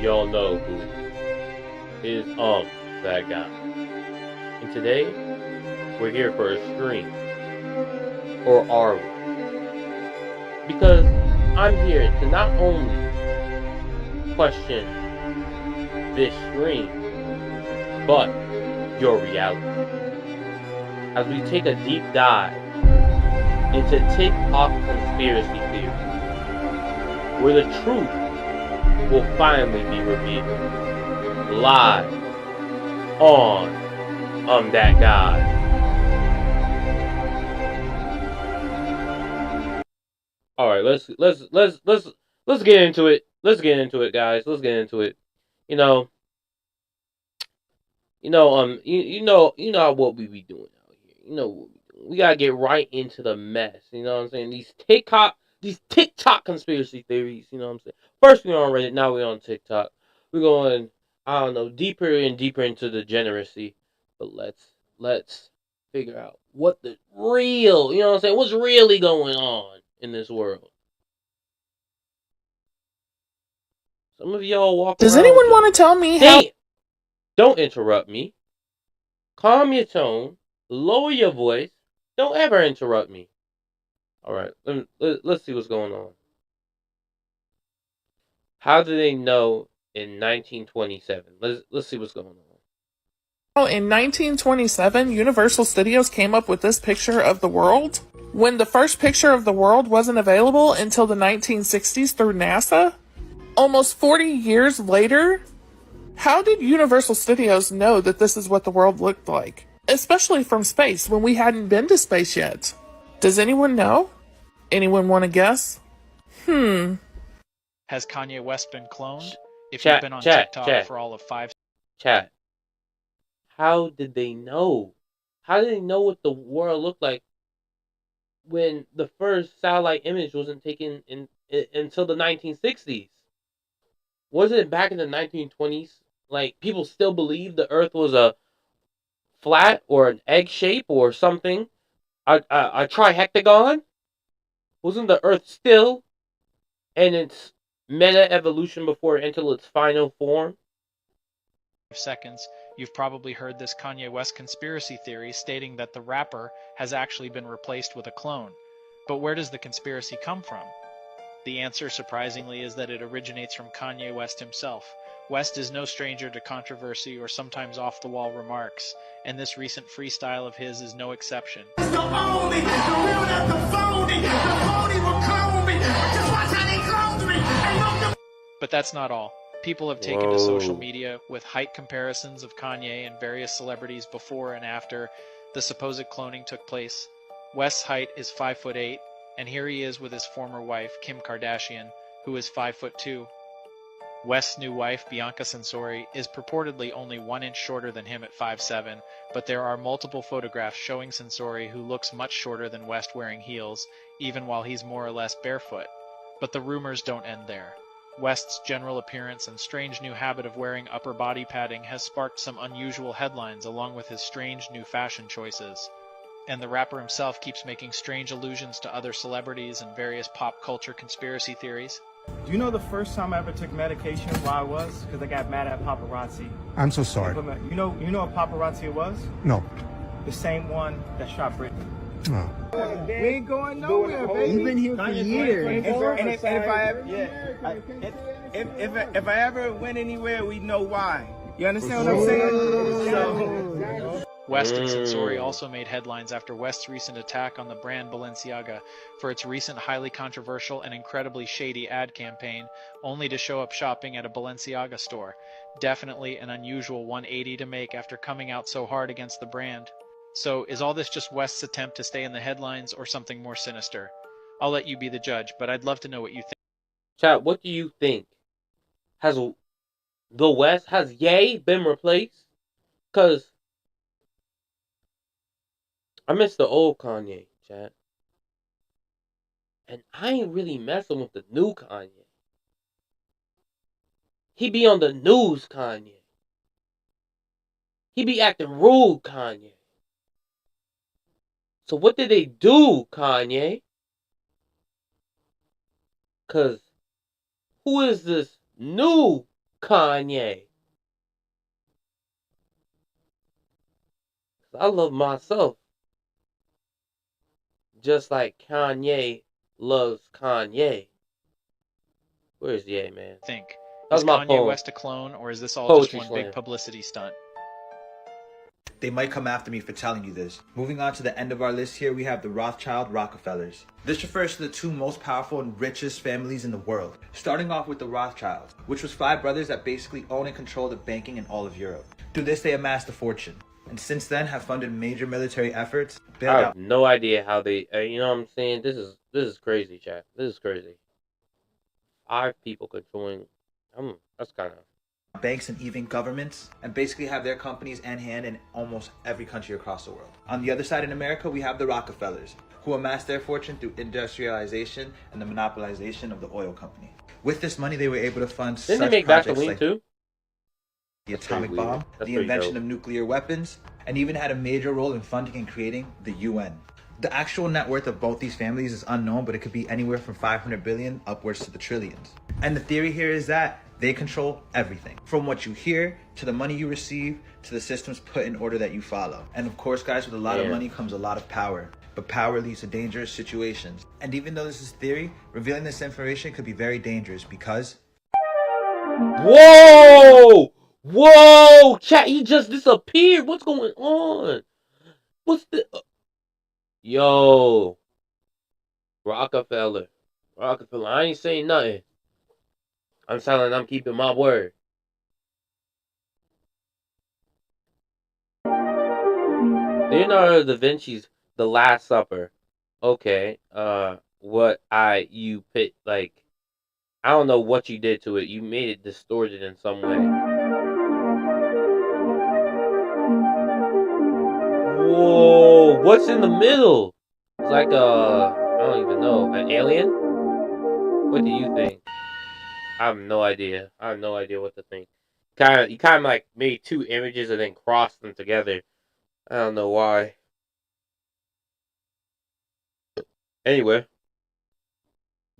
Y'all know who is that guy. And today, we're here for a stream. Or are we? Because I'm here to not only question this stream, but your reality. As we take a deep dive into TikTok conspiracy theories, where the truth will finally be revealed. Live on That Guy. All right, let's get into it. Let's get into it, guys. Let's get into it. You know, you know what we be doing out here. You know, we gotta get right into the mess. You know what I'm saying? These TikTok conspiracy theories. You know what I'm saying? First we're on Reddit, now we're on TikTok. We're going, I don't know, deeper and deeper into the degeneracy. But let's figure out what the real, you know what I'm saying? What's really going on in this world? Some of y'all walk Does around anyone just, want to tell me how? damn, don't interrupt me. Calm your tone. Lower your voice. Don't ever interrupt me. All right, let's see what's going on. How do they know in 1927? Let's see what's going on. In 1927, Universal Studios came up with this picture of the world when the first picture of the world wasn't available until the 1960s through NASA? Almost 40 years later, how did Universal Studios know that this is what the world looked like? Especially from space when we hadn't been to space yet. Does anyone know? Anyone want to guess? Has Kanye West been cloned? If you've Chat, been on chat, TikTok chat, for all of 5 chat. How did they know? How did they know what the world looked like when the first satellite image wasn't taken until the 1960s? Wasn't it back in the 1920s? Like, people still believed the Earth was a flat or an egg shape or something. A trihectagon? Wasn't the Earth still in its meta evolution before it entered its final form? seconds, you've probably heard this Kanye West conspiracy theory stating that the rapper has actually been replaced with a clone. But where does the conspiracy come from? The answer, surprisingly, is that it originates from Kanye West himself. West is no stranger to controversy or sometimes off-the-wall remarks, and this recent freestyle of his is no exception. The only, the real, that's the phony. The phony will clone me. Just watch how they clone me. And no. But that's not all. People have taken to social media with height comparisons of Kanye and various celebrities before and after the supposed cloning took place. West's height is 5'8", and here he is with his former wife, Kim Kardashian, who is 5'2". West's new wife, Bianca Censori, is purportedly only 1 inch shorter than him at 5'7", but there are multiple photographs showing Censori who looks much shorter than West wearing heels, even while he's more or less barefoot. But the rumors don't end there. West's general appearance and strange new habit of wearing upper body padding has sparked some unusual headlines along with his strange new fashion choices. And the rapper himself keeps making strange allusions to other celebrities and various pop culture conspiracy theories. Do you know the first time I ever took medication, why I was? Because I got mad at paparazzi. I'm so sorry. You know what paparazzi was? No. The same one that shot Britney. No. We ain't going nowhere, baby. You've been here for years. And if I ever went anywhere, we know why. You understand what I'm saying? West and Censori also made headlines after West's recent attack on the brand Balenciaga for its recent highly controversial and incredibly shady ad campaign, only to show up shopping at a Balenciaga store. Definitely an unusual 180 to make after coming out so hard against the brand. So, is all this just West's attempt to stay in the headlines or something more sinister? I'll let you be the judge, but I'd love to know what you think. Chat, what do you think? Has Ye been replaced? Because I miss the old Kanye, chat. And I ain't really messing with the new Kanye. He be on the news, Kanye. He be acting rude, Kanye. So what did they do, Kanye? Because who is this new Kanye. I love myself. Just like Kanye loves Kanye. Where's Ye, man? Think. That Is was my Kanye poem. West a clone, or is this all just Poetry one slam. big publicity stunt? They might come after me for telling you this. Moving on to the end of our list here, we have the Rothschild Rockefellers. This refers to the two most powerful and richest families in the world. Starting off with the Rothschilds, which was 5 brothers that basically own and control the banking in all of Europe. Through this, they amassed a fortune, and since then have funded major military efforts. I have no idea how they. You know what I'm saying? This is crazy, chat. This is crazy. 5 people controlling. That's kind of. Banks and even governments, and basically have their companies and hand in almost every country across the world. On the other side in America, we have the Rockefellers, who amassed their fortune through industrialization and the monopolization of the oil company. With this money, they were able to fund Didn't such they make projects Vaseline like too? the atomic bomb, the invention of nuclear weapons, and even had a major role in funding and creating the UN. The actual net worth of both these families is unknown, but it could be anywhere from 500 billion upwards to the trillions. And the theory here is that they control everything, from what you hear, to the money you receive, to the systems put in order that you follow. And of course, guys, with a lot of money comes a lot of power. But power leads to dangerous situations. And even though this is theory, revealing this information could be very dangerous because... Whoa! Whoa! Chat, he just disappeared. What's going on? What's the... Yo. Rockefeller. I ain't saying nothing. I'm silent. I'm keeping my word. Leonardo da Vinci's The Last Supper. Okay. You put, like, I don't know what you did to it. You made it distorted in some way. Whoa! What's in the middle? It's like I don't even know, an alien? What do you think? I have no idea. I have no idea what to think. You kind of like made 2 images and then crossed them together. I don't know why. Anyway,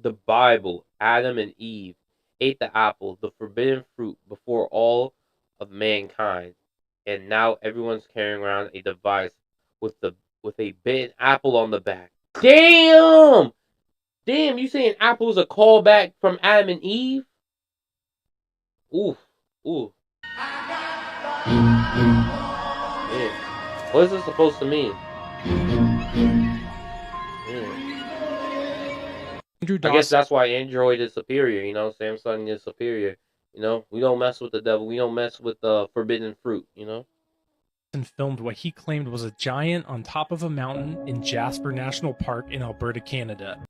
the Bible, Adam and Eve ate the apple, the forbidden fruit, before all of mankind, and now everyone's carrying around a device with a bitten apple on the back. Damn! Damn, you saying apple is a callback from Adam and Eve? Oof. Ooh. Yeah. What is this supposed to mean? I guess that's why Android is superior, you know? Samsung is superior. You know? We don't mess with the devil. We don't mess with the forbidden fruit, you know? And filmed what he claimed was a giant on top of a mountain in Jasper National Park in Alberta, Canada.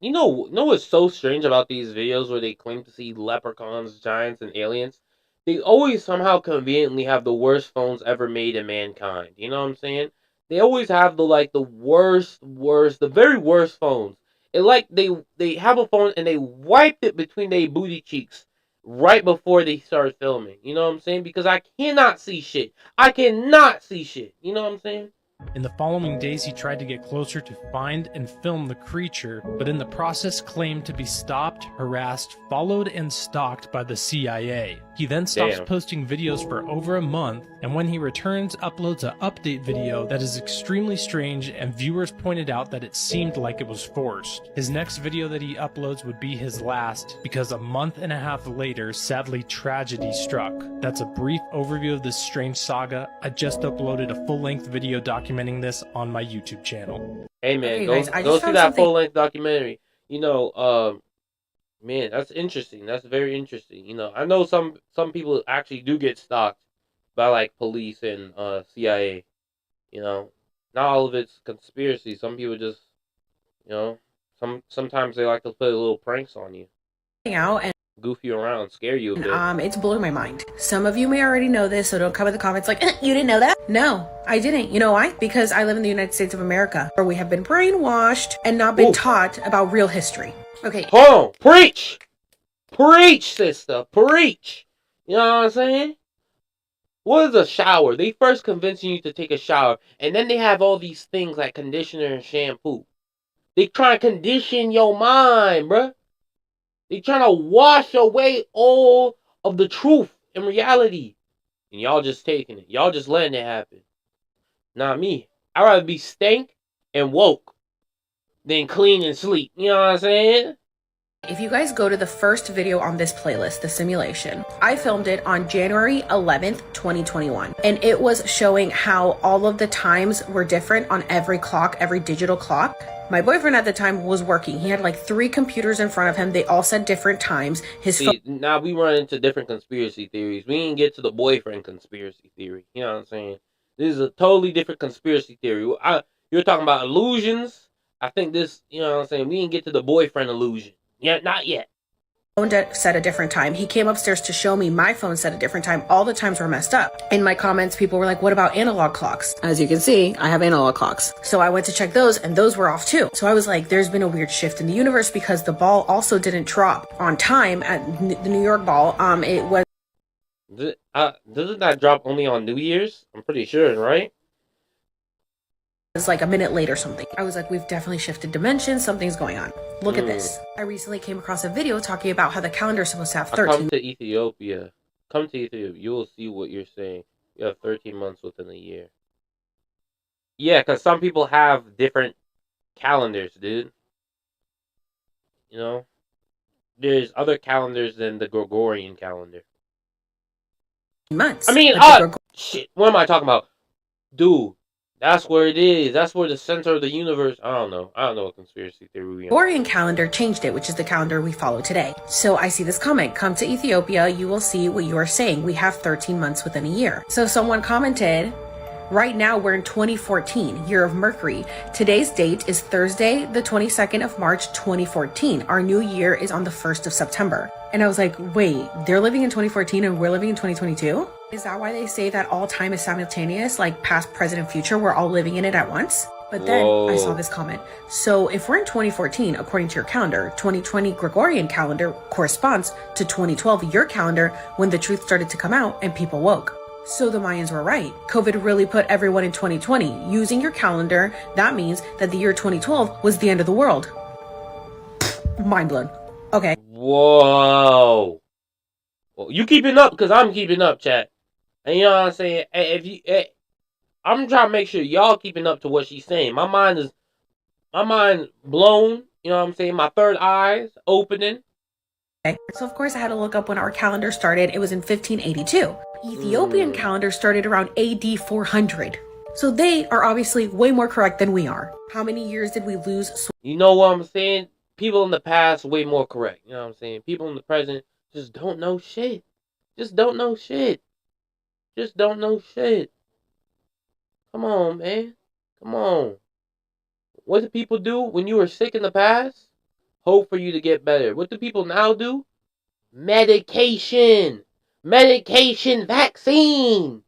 You know what's so strange about these videos where they claim to see leprechauns, giants, and aliens? They always somehow conveniently have the worst phones ever made in mankind. You know what I'm saying? They always have the worst, the very worst phones. It like they have a phone and they wiped it between their booty cheeks right before they started filming. You know what I'm saying? Because I cannot see shit. I cannot see shit. You know what I'm saying? In the following days, he tried to get closer to find and film the creature, but in the process claimed to be stopped, harassed, followed, and stalked by the CIA. He then stops posting videos for over a month, and when he returns, uploads an update video that is extremely strange, and viewers pointed out that it seemed like it was forced. His next video that he uploads would be his last, because a month and a half later, sadly, tragedy struck. That's a brief overview of this strange saga. I just uploaded a full-length video documenting this on my YouTube channel. Hey man, go see that full-length documentary. You know, man, that's interesting. That's very interesting. You know, I know some people actually do get stalked by like police and CIA. You know, not all of it's conspiracy. Some people just, you know, sometimes they like to play little pranks on you. Out and goof you around, scare you a bit. It's blowing my mind. Some of you may already know this, so don't come in the comments like, you didn't know that? No, I didn't. You know why? Because I live in the United States of America, where we have been brainwashed and not been taught about real history. Okay. Hold on. Preach! Preach, sister. Preach! You know what I'm saying? What is a shower? They first convincing you to take a shower, and then they have all these things like conditioner and shampoo. They try to condition your mind, bruh. They trying to wash away all of the truth and reality. And y'all just taking it. Y'all just letting it happen. Not me. I'd rather be stank and woke than clean and sleep. You know what I'm saying? If you guys go to the first video on this playlist, the simulation, I filmed it on January 11th, 2021. And it was showing how all of the times were different on every clock, every digital clock. My boyfriend at the time was working. He had like 3 computers in front of him. They all said different times. Now we run into different conspiracy theories. We didn't get to the boyfriend conspiracy theory. You know what I'm saying? This is a totally different conspiracy theory. You're talking about illusions. I think this, you know what I'm saying? We didn't get to the boyfriend illusion. Yeah, not yet. Phone set a different time. He came upstairs to show me my phone set a different time. All the times were messed up. In my comments, people were like, what about analog clocks? As you can see, I have analog clocks. So I went to check those and those were off too. So I was like, there's been a weird shift in the universe because the ball also didn't drop on time at the New York ball. It was... Doesn't that drop only on New Year's? I'm pretty sure, right? It's like a minute late or something. I was like, we've definitely shifted dimensions. Something's going on. Look at this. I recently came across a video talking about how the calendar is supposed to have 13. Come to Ethiopia. Come to Ethiopia. You will see what you're saying. You have 13 months within a year. Yeah, because some people have different calendars, dude. You know? There's other calendars than the Gregorian calendar. Months. I mean, shit. What am I talking about? Dude. That's where it is. That's where the center of the universe. I don't know what conspiracy theory we are. Gregorian calendar changed it, which is the calendar we follow today. So I see this comment. Come to Ethiopia, you will see what you are saying. We have 13 months within a year. So someone commented, right now we're in 2014, year of Mercury. Today's date is Thursday, the 22nd of March, 2014. Our new year is on the 1st of September. And I was like, wait, they're living in 2014 and we're living in 2022? Is that why they say that all time is simultaneous, like past, present, and future? We're all living in it at once? But then I saw this comment. So if we're in 2014, according to your calendar, 2020 Gregorian calendar corresponds to 2012 your calendar when the truth started to come out and people woke. So the Mayans were right. COVID really put everyone in 2020. Using your calendar, that means that the year 2012 was the end of the world. Mind blown. Okay. Whoa. Well, you keeping up because I'm keeping up, chat. And you know what I'm saying? I'm trying to make sure y'all keeping up to what she's saying. My mind blown. You know what I'm saying? My third eye's opening. Okay. So of course I had to look up when our calendar started. It was in 1582. Ethiopian calendar started around AD 400. So they are obviously way more correct than we are. How many years did we lose? You know what I'm saying? People in the past way more correct. You know what I'm saying? People in the present just don't know shit. Just don't know shit. Just don't know shit. Come on, man. Come on. What do people do when you were sick in the past? Hope for you to get better. What do people now do? Medication. Medication. Vaccine.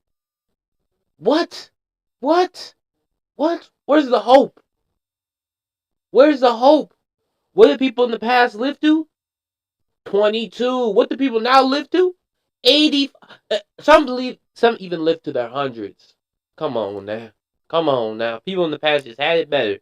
What? What? What? Where's the hope? Where's the hope? What did people in the past live to? 22. What do people now live to? 80. Some even live to their hundreds. Come on now. Come on now. People in the past just had it better.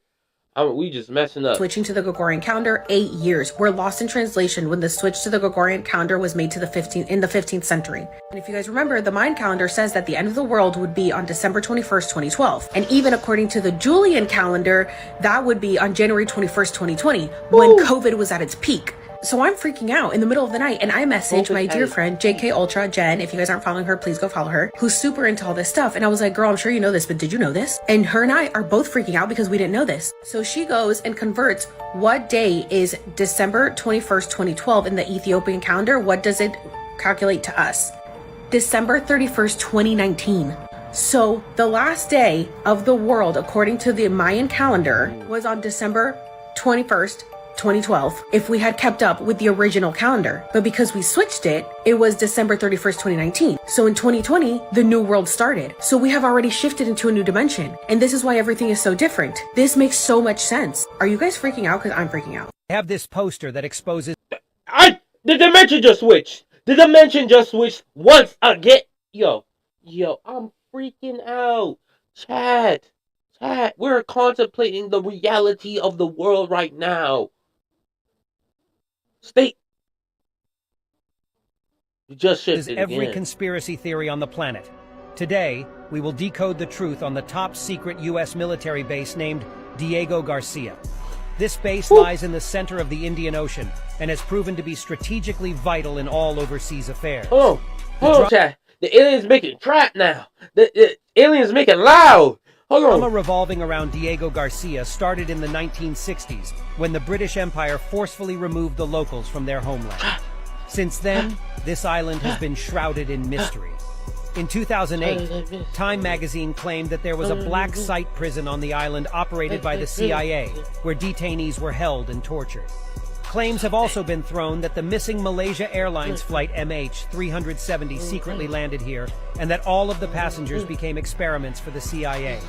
We just messing up. Switching to the Gregorian calendar, 8 years. We're lost in translation when the switch to the Gregorian calendar was made to in the 15th century. And if you guys remember, the Mayan calendar says that the end of the world would be on December 21st, 2012. And even according to the Julian calendar, that would be on January 21st, 2020, when COVID was at its peak. So I'm freaking out in the middle of the night and I message my dear friend JK Ultra Jen. If you guys aren't following her, please go follow her, who's super into all this stuff. And I was like, girl, I'm sure you know this, but did you know this? And her and I are both freaking out because we didn't know this. So she goes and converts what day is December 21st, 2012 in the Ethiopian calendar. What does it calculate to us? December 31st, 2019. So the last day of the world, according to the Mayan calendar, was on December 21st, 2012, if we had kept up with the original calendar. But because we switched it, it was December 31st, 2019. So in 2020, the new world started. So we have already shifted into a new dimension. And this is why everything is so different. This makes so much sense. Are you guys freaking out? Because I'm freaking out. I have this poster that exposes... The dimension just switched. The dimension just switched once again. Yo, I'm freaking out. Chat, we're contemplating the reality of the world right now. You just Is shifted every again. conspiracy theory on the planet. Today, we will decode the truth on the top secret U.S. military base named Diego Garcia. This base lies in the center of the Indian Ocean and has proven to be strategically vital in all overseas affairs. Hold on, chat. The aliens making trap now. The aliens making loud. Hold on. The drama revolving around Diego Garcia started in the 1960s when the British Empire forcefully removed the locals from their homeland. Since then, this island has been shrouded in mystery. In 2008, Time magazine claimed that there was a black site prison on the island operated by the CIA, where detainees were held and tortured. Claims have also been thrown that the missing Malaysia Airlines flight MH370 secretly landed here, and that all of the passengers became experiments for the CIA.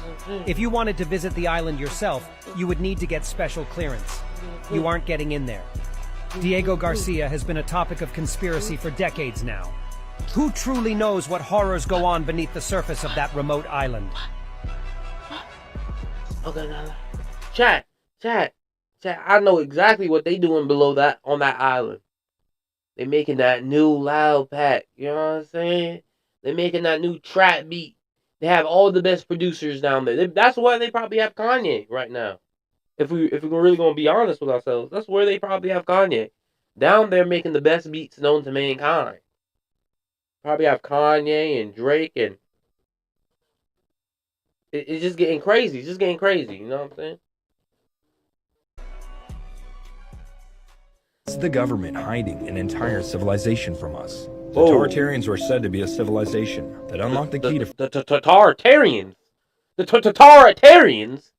If you wanted to visit the island yourself, you would need to get special clearance. You aren't getting in there. Diego Garcia has been a topic of conspiracy for decades now. Who truly knows what horrors go on beneath the surface of that remote island? Okay, now, chat. I know exactly what they doing below that on that island. They making that new loud pack. You know what I'm saying? They making that new trap beat. They have all the best producers down there. That's why they probably have Kanye right now. If we're really gonna be honest with ourselves, that's where they probably have Kanye down there making the best beats known to mankind. Probably have Kanye and Drake, and it's just getting crazy. It's just getting crazy. You know what I'm saying? It's the government hiding an entire civilization from us. The Oh. Tartarians were said to be a civilization that unlocked the key to The Tartarians. The Tartarians.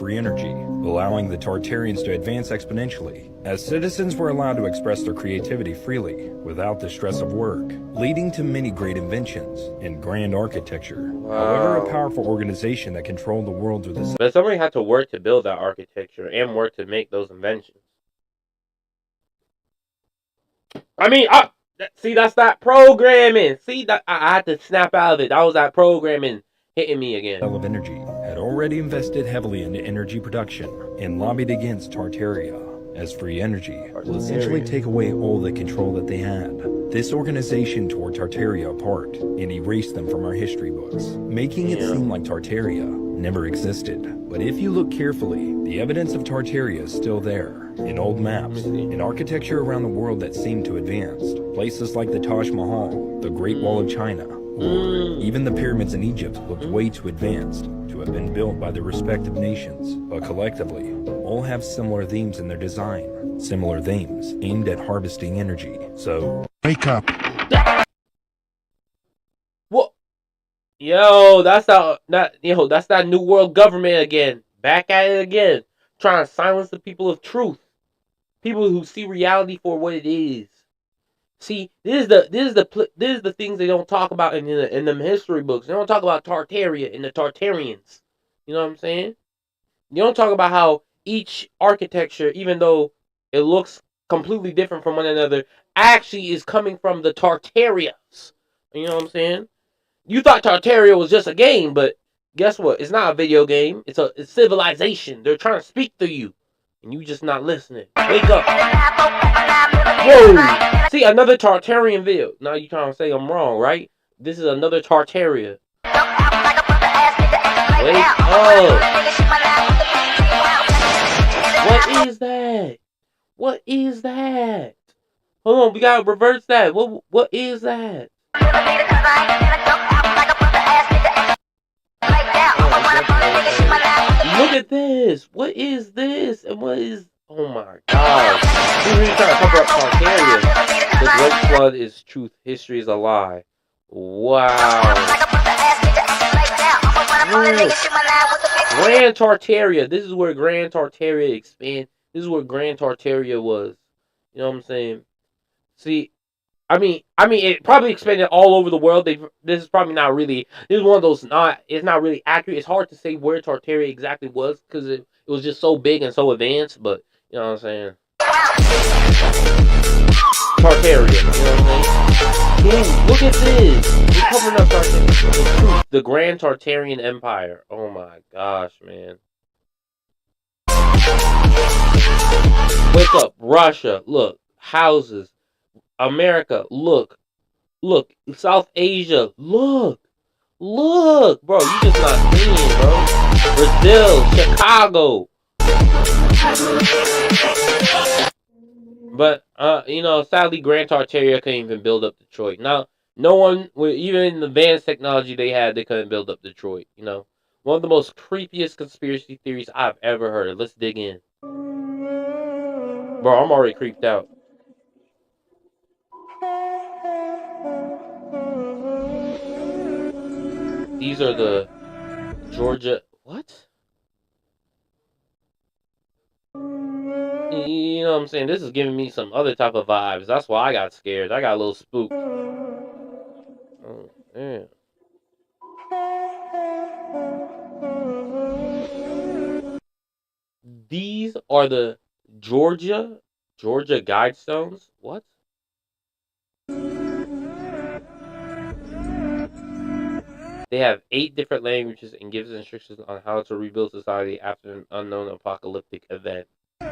free energy, allowing the Tartarians to advance exponentially, as citizens were allowed to express their creativity freely, without the stress of work, leading to many great inventions and grand architecture. However, a powerful organization that controlled the world with a... But somebody had to work to build that architecture and work to make those inventions. I mean, see, that's that programming. See, that I had to snap out of it. That was that programming hitting me again. of energy had already invested heavily into energy production and lobbied against Tartaria, as free energy will essentially take away all the control that they had. This organization tore Tartaria apart and erased them from our history books, making it seem like Tartaria never existed. But if you look carefully, the evidence of Tartaria is still there, in old maps, in architecture around the world that seemed to advance, places like the Taj Mahal, the Great Wall of China, or even the pyramids in Egypt looked way too advanced to have been built by their respective nations, but collectively, all have similar themes in their design, similar themes aimed at harvesting energy. So, wake up. What? Yo, that's that new world government again. Back at it again, trying to silence the people of truth, people who see reality for what it is. See, this is the things they don't talk about in them history books. They don't talk about Tartaria and the Tartarians. You know what I'm saying? You don't talk about how each architecture, even though it looks completely different from one another, actually is coming from the Tartarians. You know what I'm saying? You thought Tartaria was just a game, but guess what? It's not a video game. It's civilization. They're trying to speak to you, and you just not listening. Wake up. Whoa. See, another Tartarian video. Now you trying to say I'm wrong, right? This is another Tartaria. Wake up. What is that? What is that? Hold on, we gotta reverse that. What is that? Look at this. What is this? And what is... Oh my god. We're really trying to cover up Tartaria. The Great Flood is truth. History is a lie. Wow. Grand Tartaria. This is where Grand Tartaria expanded. This is where Grand Tartaria was. You know what I'm saying? See, I mean, it probably expanded all over the world. This is probably not really. This is one of those it's not really accurate. It's hard to say where Tartaria exactly was because it was just so big and so advanced. But you know what I'm saying? Tartaria. You know what I'm saying? Dude, look at this. We're covering up Tartaria. The Grand Tartarian Empire. Oh my gosh, man. Wake up, Russia. Look, houses. America, look. Look. South Asia, look. Look, bro. You just not seeing, bro. Brazil, Chicago. But, sadly, Grand Tartaria couldn't even build up Detroit. Now, no one, even in the advanced technology they had, they couldn't build up Detroit, One of the most creepiest conspiracy theories I've ever heard. Let's dig in. Bro, I'm already creeped out. These are the Georgia... What? You know what I'm saying? This is giving me some other type of vibes. That's why I got scared. I got a little spooked. Oh, man. These are the Georgia Guidestones? What? They have 8 different languages and gives instructions on how to rebuild society after an unknown apocalyptic event. The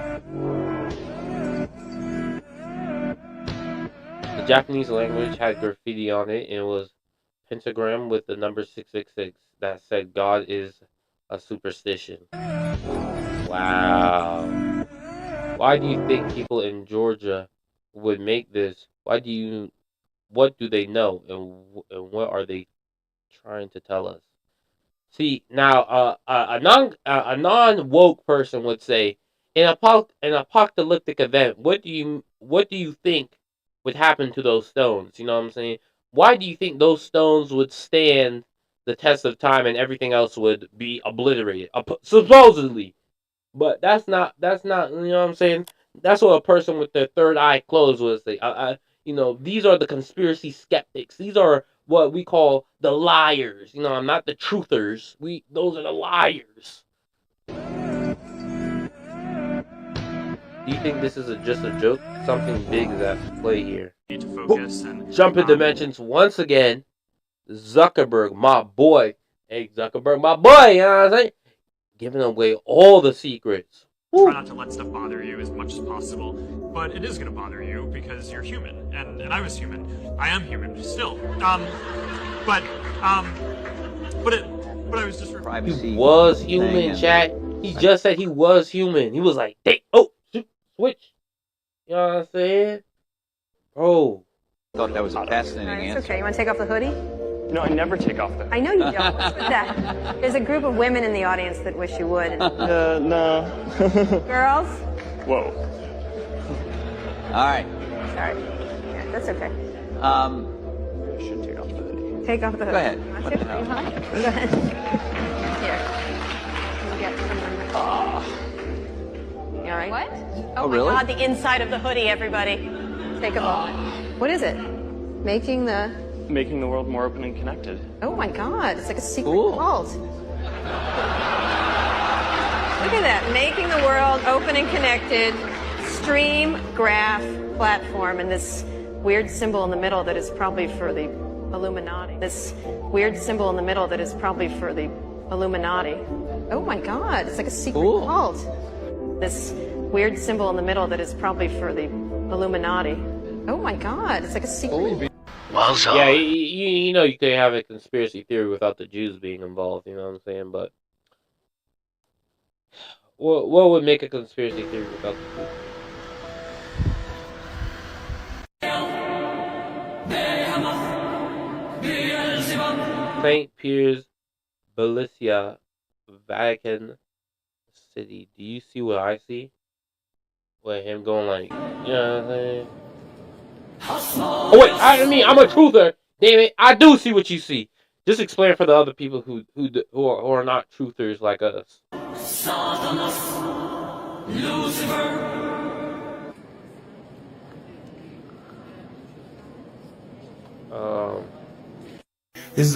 Japanese language had graffiti on it, and it was pentagram with the number 666 that said God is a superstition. Wow. Why do you think people in Georgia would make this? What do they know, and what are they trying to tell us? See, now a non woke person would say, an apocalyptic event, what do you think would happen to those stones? You know what I'm saying? Why do you think those stones would stand the test of time and everything else would be obliterated? Supposedly. But that's not, you know what I'm saying? That's what a person with their third eye closed would say. These are the conspiracy skeptics. These are what we call the liars. I'm not the truthers. Those are the liars. Do you think this is just a joke? Something big is at play here. Need to focus and jump in dimensions once again. Zuckerberg, my boy. Hey, Zuckerberg, my boy. You know what I'm saying? Giving away all the secrets. Try not to let stuff bother you as much as possible, but it is going to bother you because you're human, and I was human. I am human still. But I was just he was human, chat. He just said he was human. He was like, switch. You know what I'm saying? Bro. Thought that was a fascinating answer. It's okay. You want to take off the hoodie? No, I never take off the hoodie. I know you don't. What's with that? There's a group of women in the audience that wish you would. No. Girls? Whoa. All right. Sorry. Yeah, that's okay. I should take off the hoodie. Take off the hoodie. Go ahead. Go ahead. Here. You all right? What? Oh, really? my God, the inside of the hoodie, everybody. Take a moment. What is it? Making the world more open and connected. Oh my God, it's like a secret vault. Look at that, making the world open and connected, stream, graph, platform, and this weird symbol in the middle that is probably for the Illuminati. This weird symbol in the middle that is probably for the Illuminati. Oh my God, it's like a secret vault. This weird symbol in the middle that is probably for the Illuminati. Oh my God, it's like a secret. Yeah, you could have a conspiracy theory without the Jews being involved, you know what I'm saying? But what would make a conspiracy theory without the Jews? St. Piers, Belicia, Vatican City. Do you see what I see? With him going like, you know what I'm saying? Oh wait, I'm a truther. Damn it, I do see what you see. Just explain for the other people who are not truthers like us.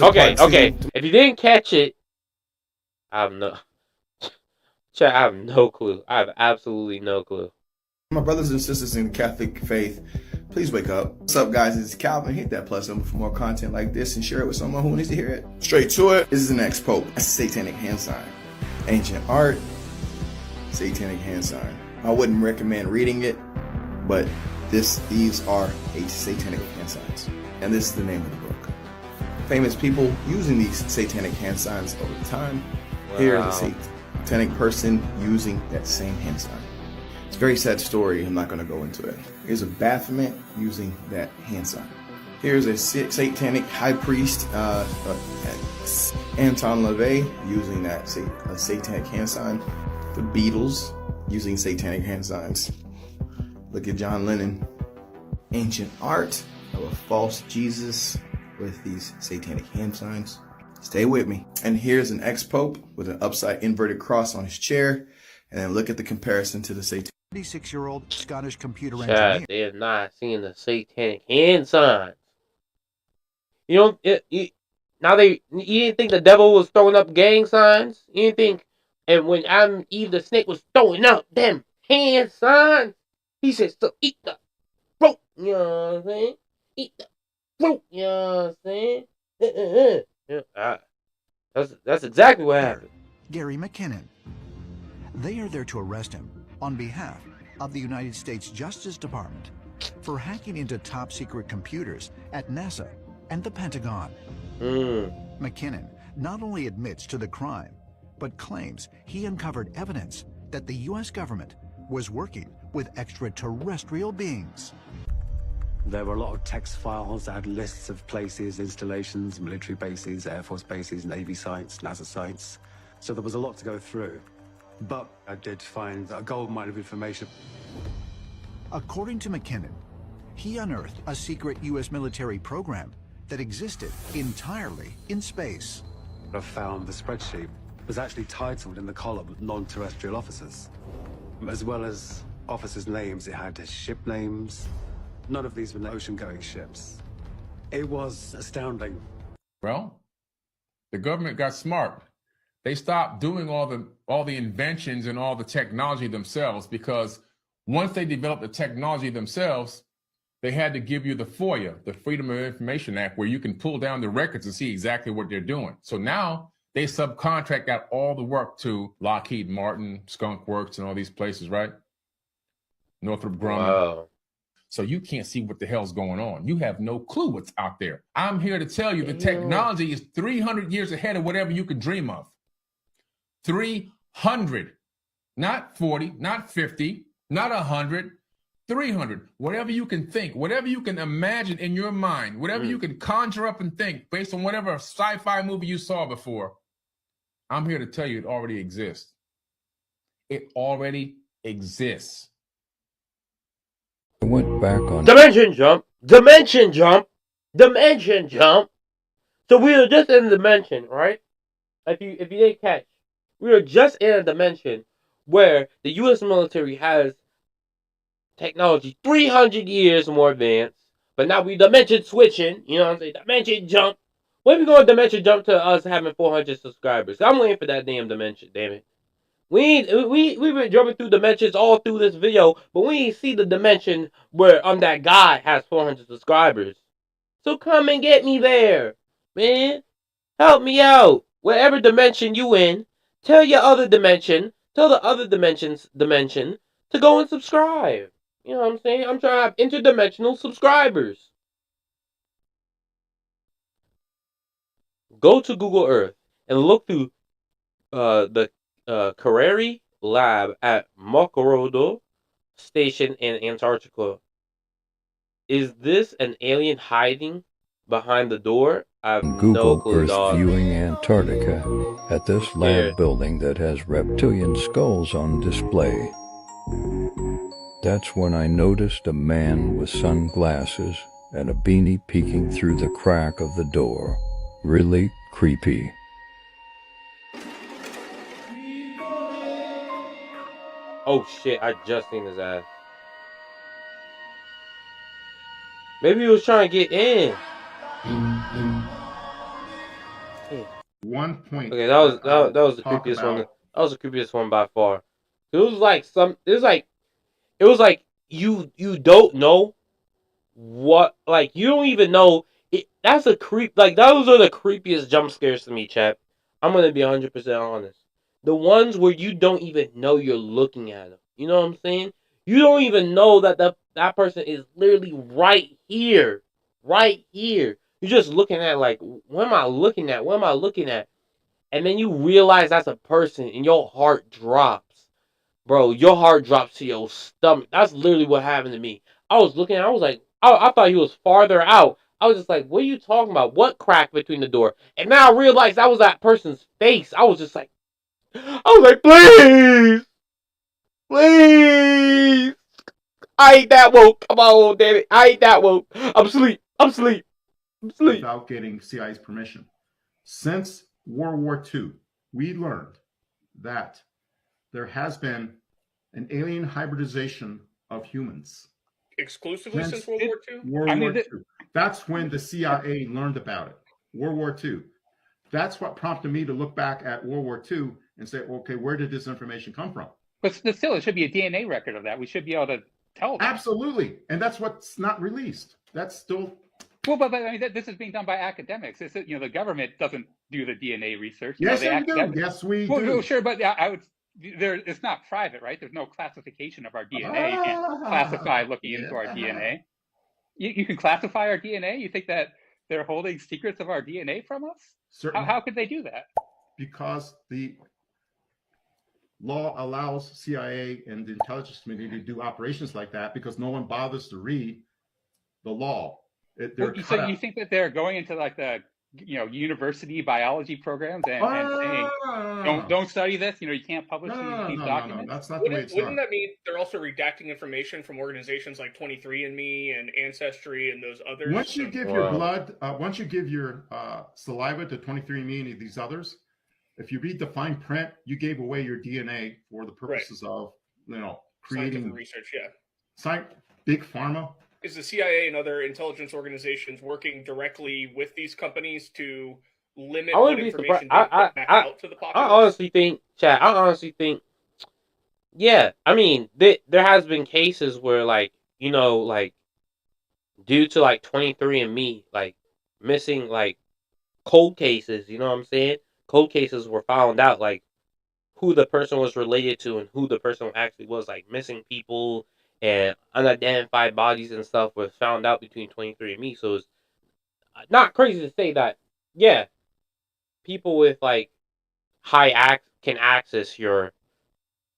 Okay. If you didn't catch it, I have no clue. I have absolutely no clue. My brothers and sisters in the Catholic faith, please wake up. What's up, guys? It's Calvin. Hit that plus number for more content like this and share it with someone who needs to hear it. Straight to it. This is an ex-pope. That's a satanic hand sign. Ancient art, satanic hand sign. I wouldn't recommend reading it, but These are 8 satanic hand signs, and this is the name of the book. Famous people using these satanic hand signs over time. Wow. Here is a satanic person using that same hand sign. It's a very sad story. I'm not going to go into it. Here's a Baphomet using that hand sign. Here's a satanic high priest, Anton LaVey, using that satanic hand sign. The Beatles using satanic hand signs. Look at John Lennon. Ancient art of a false Jesus with these satanic hand signs. Stay with me. And here's an ex-pope with an upside inverted cross on his chair. And then look at the comparison to the satanic. 36-year-old Scottish computer engineer. They have not seen the satanic hand signs. You didn't think the devil was throwing up gang signs? You didn't think, and when Adam and Eve the snake was throwing up them hand signs, he said, so eat the fruit, you know what I'm saying? Eat the fruit, you know what I'm saying? That's exactly what happened. Gary McKinnon. They are there to arrest him on behalf of the United States Justice Department for hacking into top secret computers at NASA and the Pentagon. McKinnon not only admits to the crime, but claims he uncovered evidence that the U.S. government was working with extraterrestrial beings. There were a lot of text files that had lists of places, installations, military bases, Air Force bases, Navy sites, NASA sites. So there was a lot to go through. But I did find a goldmine of information. According to McKinnon, he unearthed a secret U.S. military program that existed entirely in space. I found the spreadsheet was actually titled in the column non-terrestrial officers. As well as officers' names, it had ship names. None of these were ocean-going ships. It was astounding. Well, the government got smart. They stopped doing all the inventions and all the technology themselves, because once they developed the technology themselves, they had to give you the FOIA, the Freedom of Information Act, where you can pull down the records and see exactly what they're doing. So now they subcontract out all the work to Lockheed Martin, Skunk Works, and all these places, right? Northrop Grumman. Wow. So you can't see what the hell's going on. You have no clue what's out there. I'm here to tell you the technology is 300 years ahead of whatever you could dream of. 300, not 40, not 50, not 100, 300. Whatever you can think, whatever you can imagine in your mind, whatever you can conjure up and think based on whatever sci-fi movie you saw before, I'm here to tell you it already exists. It already exists. I went back on Dimension jump. So we were just in a dimension, right? If you didn't catch, we were just in a dimension where the U.S. military has technology 300 years more advanced, but now we dimension switching. You know what I'm saying? Dimension jump. When we going to dimension jump to us having 400 subscribers? I'm waiting for that damn dimension. Damn it. We've been jumping through dimensions all through this video, but we ain't see the dimension where that guy has 400 subscribers. So come and get me there, man. Help me out. Whatever dimension you in, tell your other dimension, tell the other dimension to go and subscribe. You know what I'm saying? I'm trying to have interdimensional subscribers. Go to Google Earth and look through the Carreri Lab at Mokorodo Station in Antarctica. Is this an alien hiding behind the door? I have Google no clue, Earth dog. viewing Antarctica at this lab building that has reptilian skulls on display. That's when I noticed a man with sunglasses and a beanie peeking through the crack of the door. Really creepy. Oh shit, I just seen his ass. Maybe he was trying to get in. Okay, that was the creepiest one. That was the creepiest one by far. It was like you don't know what, like you don't even know it. That's a creep. Like those are the creepiest jump scares to me, chat. I'm gonna be 100% honest. The ones where you don't even know you're looking at them. You know what I'm saying? You don't even know that that person is literally right here. Right here. You're just looking at like, what am I looking at? What am I looking at? And then you realize that's a person and your heart drops. Bro, your heart drops to your stomach. That's literally what happened to me. I was looking, I was like, I thought he was farther out. I was just like, what are you talking about? What crack between the door? And now I realized that was that person's face. I was just like, please, please. I ain't that woke. Come on, damn it. I ain't that woke. I'm asleep. I'm asleep. I'm asleep. Without getting CIA's permission. Since World War II, we learned that there has been an alien hybridization of humans. Exclusively since World War II? World War II. That's when the CIA learned about it. World War II. That's what prompted me to look back at World War II and say, okay, where did this information come from? But still, it should be a DNA record of that. We should be able to tell them. Absolutely. And that's what's not released. That's still... Well, but I mean, this is being done by academics. It's, the government doesn't do the DNA research. Yes, we do. Yes, we do. Well, sure, but I would... it's not private, right? There's no classification of our DNA. You can't classify looking into our DNA. You can classify our DNA? You think that they're holding secrets of our DNA from us? Certainly. How could they do that? Because the law allows CIA and the intelligence community to do operations like that because no one bothers to read the law. So you think that they're going into like the university biology programs and saying don't study this, you can't publish these documents? No, that's not the way it's done. Wouldn't that mean they're also redacting information from organizations like 23andMe and Ancestry and those others? Once you give your blood, once you give your saliva to 23andMe and these others, if you read the fine print, you gave away your DNA for the purposes of creating scientific research. Yeah, big pharma. Is the CIA and other intelligence organizations working directly with these companies to limit what information they put back out to the populace? I honestly think, yeah. I mean, there has been cases where, due to 23andMe, missing cold cases. You know what I'm saying? Cold cases were found out, who the person was related to and who the person actually was, missing people. And unidentified bodies and stuff was found out between 23andMe. So it's not crazy to say that, yeah, people with high can access your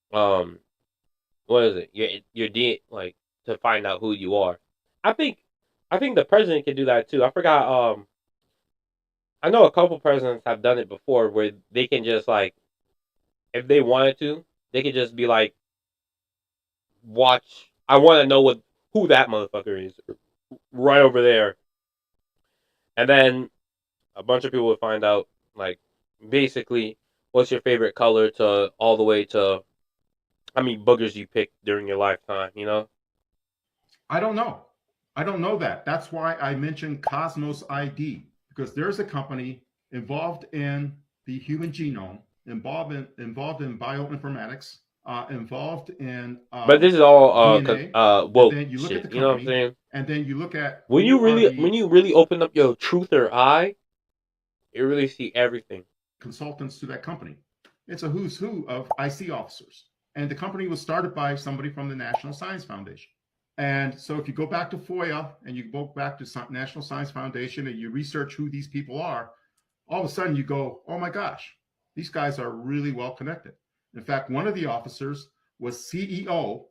what is it? Your DNA to find out who you are. I think the president can do that too. I forgot. I know a couple presidents have done it before where they can just if they wanted to, they could just be watch. I want to know who that motherfucker is right over there. And then a bunch of people would find out, basically, what's your favorite color to all the way to how many boogers you picked during your lifetime, I don't know. I don't know that. That's why I mentioned Cosmos ID, because there's a company involved in the human genome, involved in bioinformatics, involved in but this is all DNA, woke then you look shit, at the company, you know what I'm saying? And then you look at when you really open up your truther eye, you really see everything. Consultants to that company. It's a who's who of IC officers. And the company was started by somebody from the National Science Foundation. And so if you go back to FOIA and you go back to National Science Foundation and you research who these people are, all of a sudden you go, oh my gosh, these guys are really well connected. In fact, one of the officers was CEO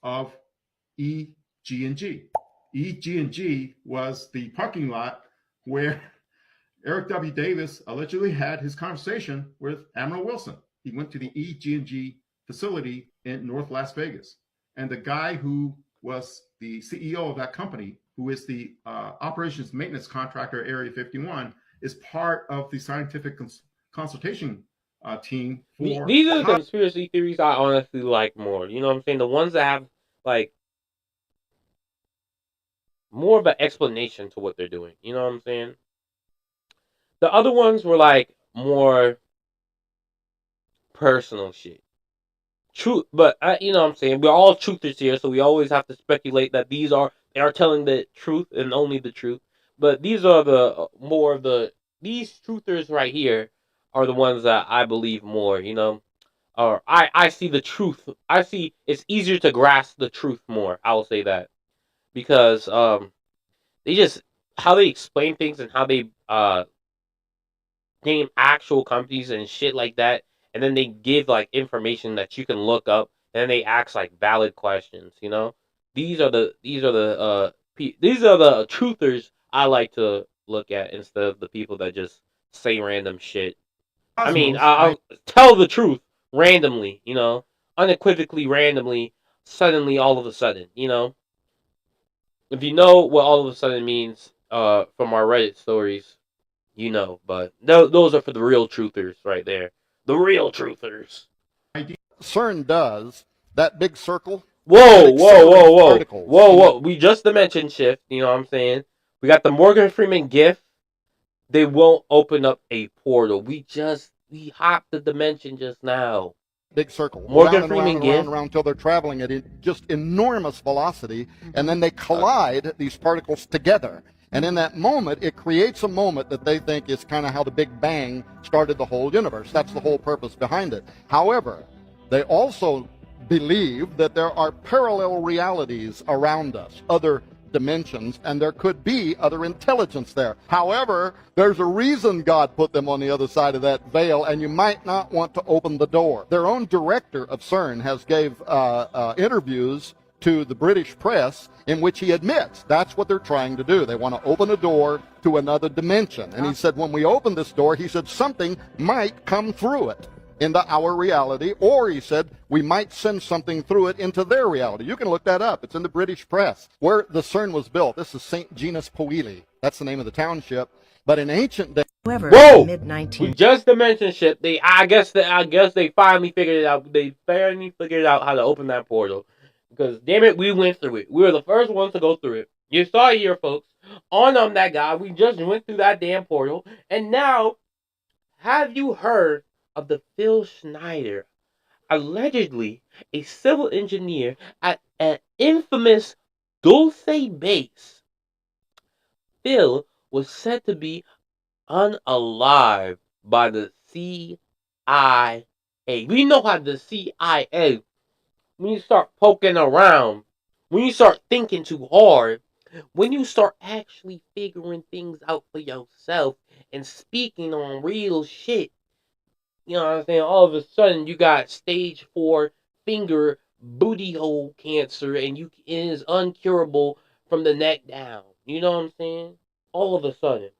of EG&G. EG&G was the parking lot where Eric W. Davis allegedly had his conversation with Admiral Wilson. He went to the EG&G facility in North Las Vegas. And the guy who was the CEO of that company, who is the operations maintenance contractor, Area 51, is part of the scientific consultation team for... These are the conspiracy theories I honestly like more. You know what I'm saying? The ones that have, more of an explanation to what they're doing. You know what I'm saying? The other ones were, more personal shit. Truth, but, you know what I'm saying? We're all truthers here, so we always have to speculate that they are telling the truth and only the truth. But these are these truthers right here are the ones that I believe more, or I see the truth. I see it's easier to grasp the truth more. I will say that because they just how they explain things and how they name actual companies and shit like that, and then they give like information that you can look up, and then they ask like valid questions. You know, these are the truthers I like to look at instead of the people that just say random shit. I mean, I'll tell the truth randomly, you know, unequivocally, randomly, suddenly, all of a sudden, you know. If you know what all of a sudden means, from our Reddit stories, you know. But those are for the real truthers right there. The real truthers. CERN does, that big circle. Whoa, whoa, whoa, whoa. Whoa, whoa. We just dimension shift, you know what I'm saying? We got the Morgan Freeman gif. They won't open up a portal. We hopped the dimension just now. Big circle. Morgan Round Freeman and round and round until they're traveling at just enormous velocity, and then they collide these particles together. And in that moment, it creates a moment that they think is kind of how the Big Bang started the whole universe. That's the whole purpose behind it. However, they also believe that there are parallel realities around us, other dimensions, and there could be other intelligence there. However, there's a reason God put them on the other side of that veil, and you might not want to open the door. Their own director of CERN has gave interviews to the British press in which he admits that's what they're trying to do. They want to open a door to another dimension. And he said, when we open this door, he said, something might come through it into our reality, or he said we might send something through it into their reality. You can look that up. It's in the British press. Where the CERN was built, this is St. Genus Powili. That's the name of the township. But in ancient days, whoa, we just dimension ship. I guess they finally figured it out. They finally figured out how to open that portal. Because damn it, we went through it. We were the first ones to go through it. You saw it here, folks. On that guy, we just went through that damn portal, and now, have you heard of the Phil Schneider, allegedly a civil engineer at an infamous Dulce base? Phil was said to be unalived by the CIA. We know how the CIA, when you start poking around, when you start thinking too hard, when you start actually figuring things out for yourself and speaking on real shit, you know what I'm saying? All of a sudden, you got stage 4 finger booty hole cancer, and it is uncurable from the neck down. You know what I'm saying? All of a sudden.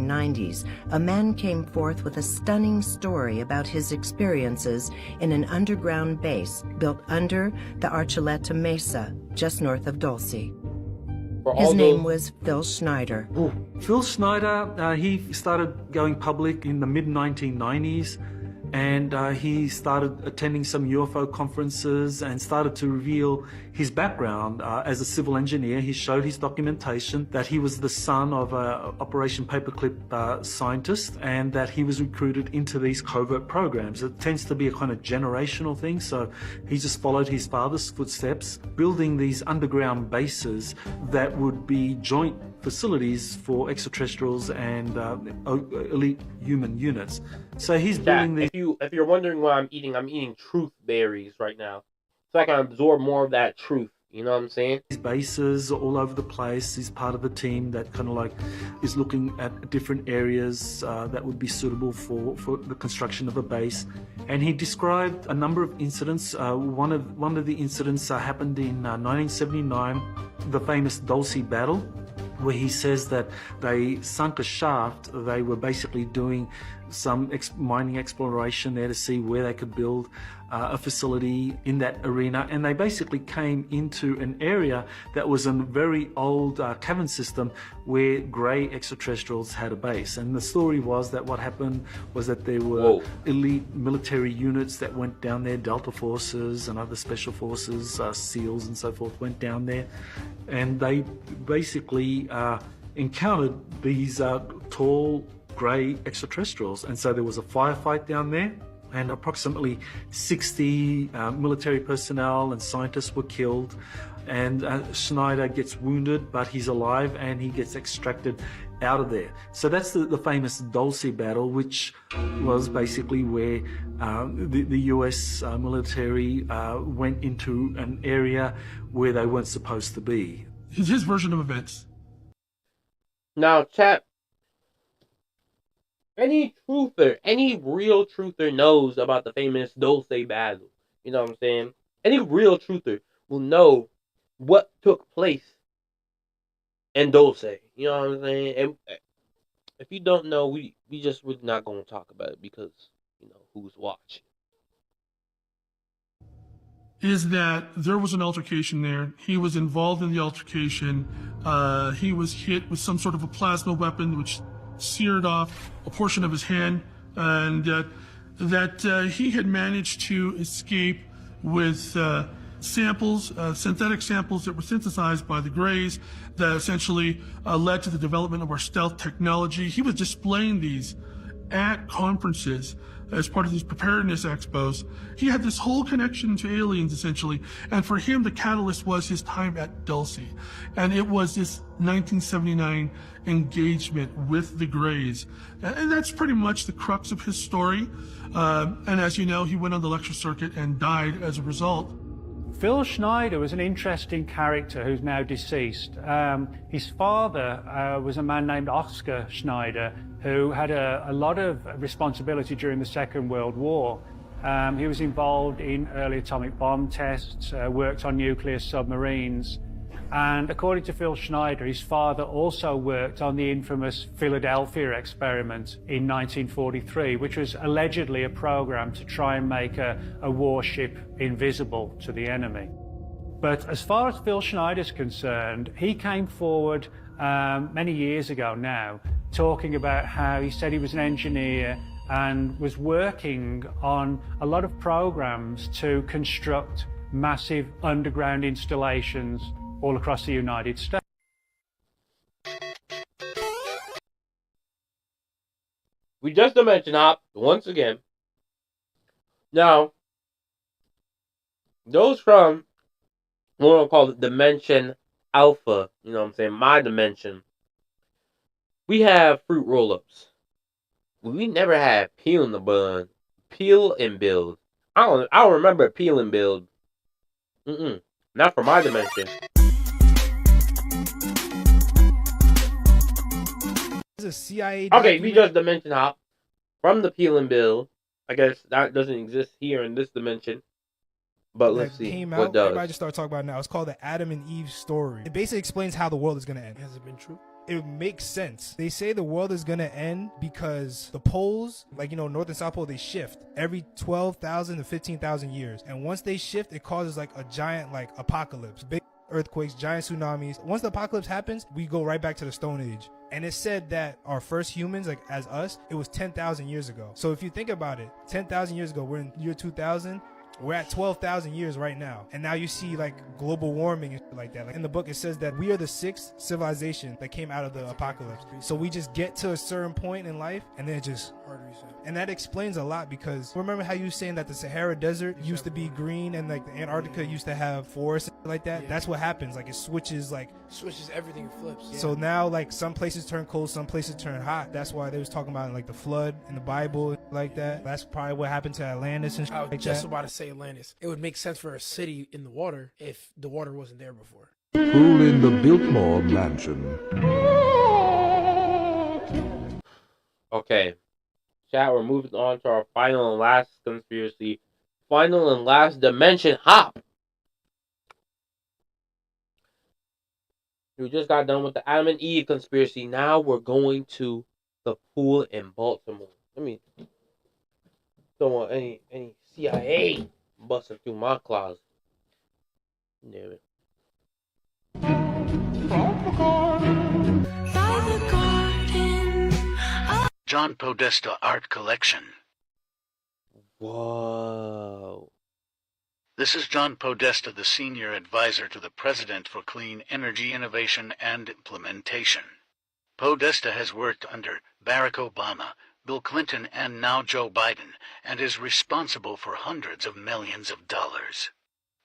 90s, a man came forth with a stunning story about his experiences in an underground base built under the Archuleta Mesa, just north of Dulce. His name was Phil Schneider. Phil Schneider, he started going public in the mid-1990s, and he started attending some UFO conferences and started to reveal his background as a civil engineer. He showed his documentation that he was the son of an Operation Paperclip scientist, and that he was recruited into these covert programs. It tends to be a kind of generational thing, so he just followed his father's footsteps, building these underground bases that would be joint facilities for extraterrestrials and elite human units. So he's building these. If you're wondering what I'm eating truth berries right now, so I can absorb more of that truth. You know what I'm saying? These bases all over the place. He's part of the team that kind of like is looking at different areas that would be suitable for the construction of a base. And he described a number of incidents. One of the incidents happened in 1979, the famous Dulce battle, where he says that they sunk a shaft. They were basically doing some mining exploration there to see where they could build a facility in that arena, and they basically came into an area that was a very old cavern system where grey extraterrestrials had a base. And the story was that what happened was that there were elite military units that went down there, Delta Forces and other special forces, SEALs and so forth, went down there, and they basically encountered these tall grey extraterrestrials. And so there was a firefight down there, and approximately 60 military personnel and scientists were killed. And Schneider gets wounded, but he's alive, and he gets extracted out of there. So that's the famous Dulce battle, which was basically where the US military went into an area where they weren't supposed to be. His version of events. Now, chat, any truther, any real truther knows about the famous Dulce battle. You know what I'm saying? Any real truther will know what took place in Dulce. You know what I'm saying? And if you don't know, we're not going to talk about it because, you know, who's watching. Is that there was an altercation there. He was involved in the altercation. He was hit with some sort of a plasma weapon which seared off a portion of his hand, and that he had managed to escape with samples, synthetic samples that were synthesized by the Greys that essentially led to the development of our stealth technology. He was displaying these at conferences as part of these preparedness expos. He had this whole connection to aliens, essentially, and for him, the catalyst was his time at Dulce. And it was this 1979 engagement with the Greys. And that's pretty much the crux of his story. And as you know, he went on the lecture circuit and died as a result. Phil Schneider was an interesting character who's now deceased. His father was a man named Oscar Schneider, who had a lot of responsibility during the Second World War. He was involved in early atomic bomb tests, worked on nuclear submarines, and according to Phil Schneider, his father also worked on the infamous Philadelphia experiment in 1943, which was allegedly a program to try and make a warship invisible to the enemy. But as far as Phil Schneider's concerned, he came forward many years ago now, talking about how he said he was an engineer and was working on a lot of programs to construct massive underground installations all across the United States. We just mentioned Hop once again. Now, those from what we'll call it Dimension Alpha, you know what I'm saying, my dimension, we have fruit roll-ups. We never had peel in the bun. Peel and build. I don't remember peel and build. Not for my dimension. A CIA okay, we just dimension hop from the peel and build. I guess that doesn't exist here in this dimension. But let's see came what out, does. Everybody just started talking about it now. It's called the Adam and Eve story. It basically explains how the world is going to end. Has it been true? It makes sense. They say the world is going to end because the poles, like, you know, North and South Pole, they shift every 12,000 to 15,000 years. And once they shift, it causes like a giant like apocalypse. Big earthquakes, giant tsunamis. Once the apocalypse happens, we go right back to the Stone Age. And it said that our first humans, like as us, it was 10,000 years ago. So if you think about it, 10,000 years ago, we're in year 2000. We're at 12,000 years right now. And now you see like global warming and shit like that. Like in the book, it says that we are the sixth civilization that came out of the apocalypse. So we just get to a certain point in life and then it just, and that explains a lot because remember how you were saying that the Sahara Desert used to be green and like the Antarctica used to have forests and like that? Yeah. That's what happens. Like it switches everything, flips. Yeah. So now like some places turn cold, some places turn hot. That's why they was talking about like the flood in the Bible like that. That's probably what happened to Atlantis and shit I was like just that. about to say Atlantis. It would make sense for a city in the water if the water wasn't there before. Pool in the Biltmore Mansion. Okay. Chat, we're moving on to our final and last conspiracy. Final and last dimension hop. We just got done with the Adam and Eve conspiracy. Now we're going to the pool in Baltimore. Don't want any CIA busting through my closet. Damn it. John Podesta Art Collection. Whoa. This is John Podesta, the Senior Advisor to the President for Clean Energy Innovation and Implementation. Podesta has worked under Barack Obama, Bill Clinton, and now Joe Biden, and is responsible for hundreds of millions of dollars.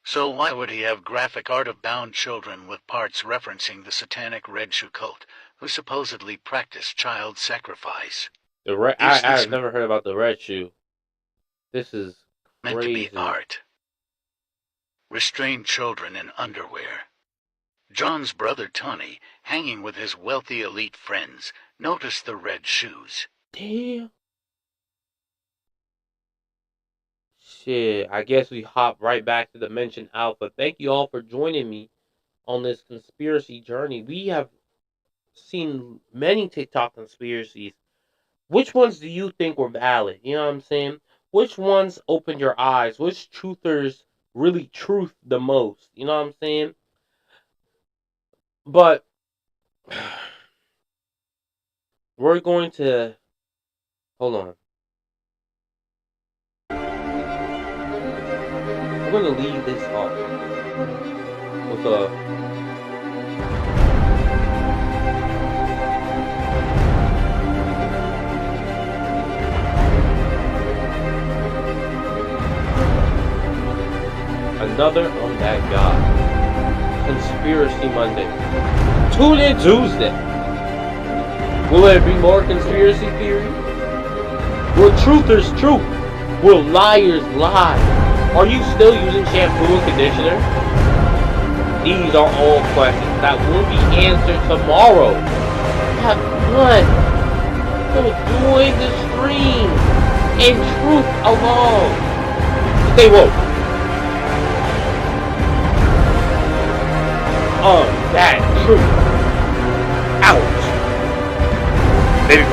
So why would he have graphic art of bound children with parts referencing the satanic Red Shoe cult, who supposedly practice child sacrifice? I've never heard about the Red Shoe. This is meant to crazy. be art. Restrained children in underwear. John's brother Tony, hanging with his wealthy elite friends, noticed the red shoes. Damn. Shit, I guess we hop right back to Dimension Alpha. Thank you all for joining me on this conspiracy journey. We have seen many TikTok conspiracies. Which ones do you think were valid? You know what I'm saying? Which ones opened your eyes? Which truthers really truth the most? You know what I'm saying? But we're going to hold on. I'm going to leave this off with another on that guy. Conspiracy Monday. Tune in Tuesday. Will there be more conspiracy theories? Will truthers truth? Will liars lie? Are you still using shampoo and conditioner? These are all questions that will be answered tomorrow. Have fun. Enjoy the stream. And truth along. Stay woke. That truth. Out.